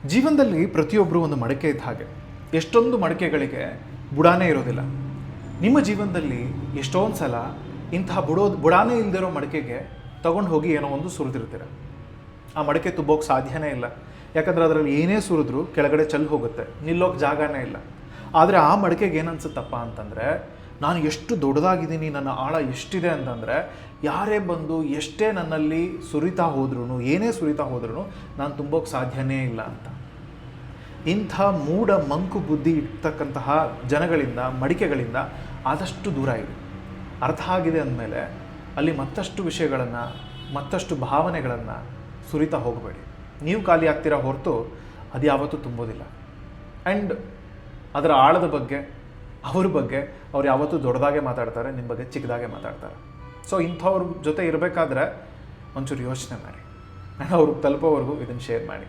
ಜೀವನದಲ್ಲಿ ಪ್ರತಿಯೊಬ್ಬರು ಒಂದು ಮಡಕೆ ಇದ್ದ ಹಾಗೆ. ಎಷ್ಟೊಂದು ಮಡಕೆಗಳಿಗೆ ಬುಡಾನೇ ಇರೋದಿಲ್ಲ. ನಿಮ್ಮ ಜೀವನದಲ್ಲಿ ಎಷ್ಟೊಂದು ಸಲ ಇಂತಹ ಬುಡಾನೇ ಇಲ್ದಿರೋ ಮಡಕೆಗೆ ತಗೊಂಡು ಹೋಗಿ ಏನೋ ಒಂದು ಸುರಿದಿರ್ತೀರ. ಆ ಮಡಕೆ ತುಂಬೋಕೆ ಸಾಧ್ಯನೇ ಇಲ್ಲ. ಯಾಕಂದರೆ ಅದರಲ್ಲಿ ಏನೇ ಸುರಿದ್ರೂ ಕೆಳಗಡೆ ಚೆಲ್ಲಿ ಹೋಗುತ್ತೆ, ನಿಲ್ಲೋಕೆ ಜಾಗನೇ ಇಲ್ಲ. ಆದರೆ ಆ ಮಡಕೆಗೆ ಏನನ್ಸುತ್ತಪ್ಪ ಅಂತಂದರೆ, ನಾನು ಎಷ್ಟು ದೊಡ್ಡದಾಗಿದ್ದೀನಿ, ನನ್ನ ಆಳ ಎಷ್ಟಿದೆ ಅಂತಂದರೆ, ಯಾರೇ ಬಂದು ಎಷ್ಟೇ ನನ್ನಲ್ಲಿ ಸುರಿತಾ ಹೋದ್ರೂ, ಏನೇ ಸುರಿತಾ ಹೋದ್ರೂ ನಾನು ತುಂಬೋಕೆ ಸಾಧ್ಯನೇ ಇಲ್ಲ ಅಂತ. ಇಂಥ ಮೂಢ ಮಂಕು ಬುದ್ಧಿ ಇರ್ತಕ್ಕಂತಹ ಜನಗಳಿಂದ, ಮಡಿಕೆಗಳಿಂದ ಆದಷ್ಟು ದೂರ ಇದೆ. ಅರ್ಥ ಆಗಿದೆ ಅಂದಮೇಲೆ ಅಲ್ಲಿ ಮತ್ತಷ್ಟು ವಿಷಯಗಳನ್ನು, ಮತ್ತಷ್ಟು ಭಾವನೆಗಳನ್ನು ಸುರಿತಾ ಹೋಗಬೇಡಿ. ನೀವು ಖಾಲಿ ಆಗ್ತೀರಾ ಹೊರತು ಅದು ಯಾವತ್ತೂ ತುಂಬೋದಿಲ್ಲ. ಆ್ಯಂಡ್ ಅದರ ಆಳದ ಬಗ್ಗೆ, ಅವ್ರ ಬಗ್ಗೆ ಅವ್ರು ಯಾವತ್ತೂ ದೊಡ್ಡದಾಗೆ ಮಾತಾಡ್ತಾರೆ, ನಿಮ್ಮ ಬಗ್ಗೆ ಚಿಕ್ಕದಾಗೆ ಮಾತಾಡ್ತಾರೆ. ಸೊ ಇಂಥವ್ರ ಜೊತೆ ಇರಬೇಕಾದ್ರೆ ಒಂಚೂರು ಯೋಚನೆ ಮಾಡಿ, ಆ್ಯಂಡ್ ಅವ್ರಿಗೆ ತಲುಪೋವರೆಗೂ ಇದನ್ನು ಶೇರ್ ಮಾಡಿ.